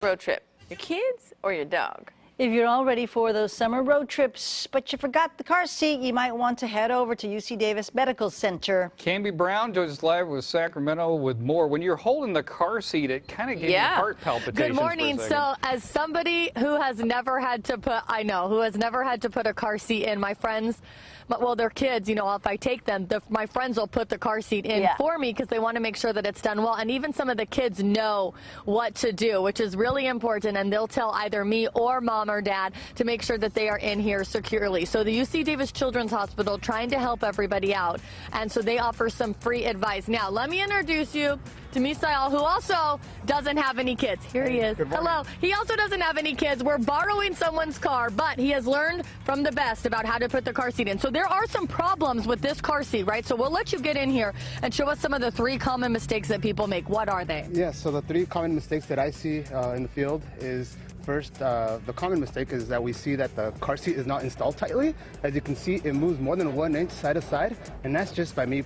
Road trip, your kids or your dog? If you're all ready for those summer road trips, but you forgot the car seat, you might want to head over to UC Davis Medical Center. Cambi Brown joins us live with Sacramento with more. When you're holding the car seat, it kind of gives you heart palpitations. Good morning. For a So, as somebody who has never had to put, a car seat in, my friends, well, their kids, you know, if I take them, my friends will put the car seat in for me because they want to make sure that it's done well. And even some of the kids know what to do, which is really important. And they'll tell either me or mom or dad to make sure that they are in here securely. So the UC Davis Children's Hospital trying to help everybody out. And so they offer some free advice. Now, let me introduce you to Misael, who also doesn't have any kids. Here he is. Hello. He also doesn't have any kids. We're borrowing someone's car, but he has learned from the best about how to put the car seat in. So there are some problems with this car seat, right? So we'll let you get in here and show us some of the 3 common mistakes that people make. What are they? Yeah, so the 3 common mistakes that I see in the field is first, the common mistake is that we see that the car seat is not installed tightly. As you can see, it moves more than 1 inch side to side, and that's just by me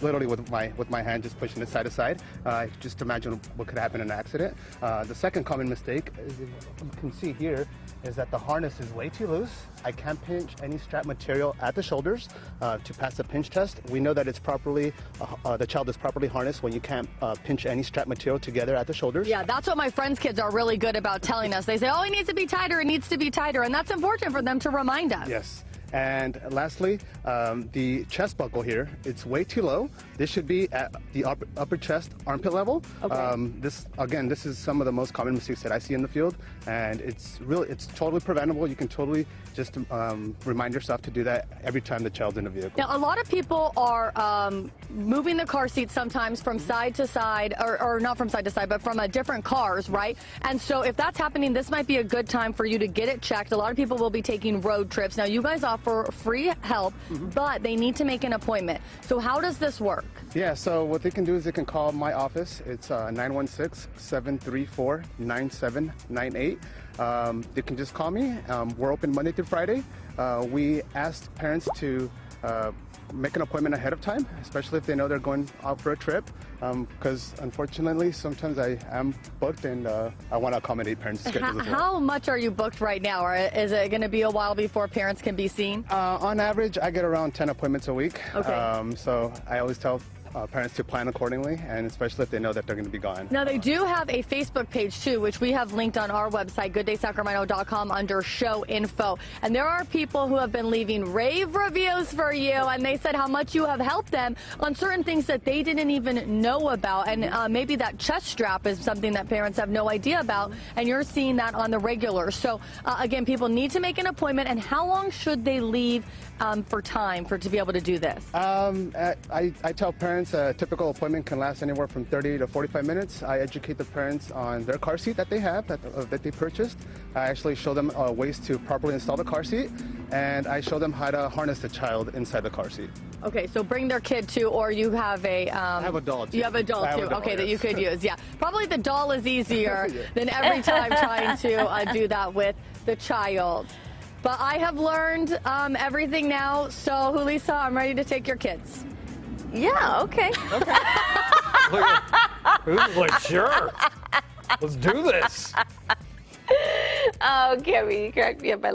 literally with my hand just pushing it side to side. Just imagine what could happen in an accident. The second common mistake, as you can see here, is that the harness is way too loose. I can't pinch any strap material at the shoulders to pass the pinch test. We know that it's properly, the child is properly harnessed when you can't pinch any strap material together at the shoulders. Yeah, that's what my friends' kids are really good about telling us. They say, oh, it needs to be tighter, it needs to be tighter, and that's important for them to remind us. Yes. And lastly, the chest buckle here, it's way too low. This should be at the upper chest armpit level. Okay. This is some of the most common mistakes that I see in the field, and it's totally preventable. You can totally just remind yourself to do that every time the child's in the vehicle. Now, a lot of people are moving the car seat sometimes from side to side, or not from side to side, but from different cars, right? And so if that's happening, this might be a good time for you to get it checked. A lot of people will be taking road trips. Now, you guys offer free help, but they need to make an appointment. So how does this work? Yeah, so what they can do is they can call my office. It's 916-734-9798. They can just call me. We're open Monday through Friday. We ask parents to make an appointment ahead of time, especially if they know they're going out for a trip, because unfortunately sometimes I am booked and I want to accommodate parents' schedules as well. How much are you booked right now, or is it going to be a while before parents can be seen? On average, I get around 10 appointments a week. Okay. So I always tell parents to plan accordingly, and especially if they know that they're going to be gone. Now, they do have a Facebook page too, which we have linked on our website, gooddaysacramento.com, under show info. And there are people who have been leaving rave reviews for you, and they said how much you have helped them on certain things that they didn't even know about. And maybe that chest strap is something that parents have no idea about, and you're seeing that on the regular. So again, people need to make an appointment. And how long should they leave to be able to do this? I tell parents a typical appointment can last anywhere from 30 to 45 minutes. I educate the parents on their car seat that they have, that they purchased. I actually show them ways to properly install the car seat, and I show them how to harness the child inside the car seat. Okay, so bring their kid too, or you have a... I have a doll too. You have a doll too, okay, yes. That you could use, yeah. Probably the doll is easier than every time trying to do that with the child. But I have learned everything now, so Julissa, I'm ready to take your kids. Yeah, okay. Okay. Who's like, sure. Let's do this. Oh, Cambi, you cracked me up.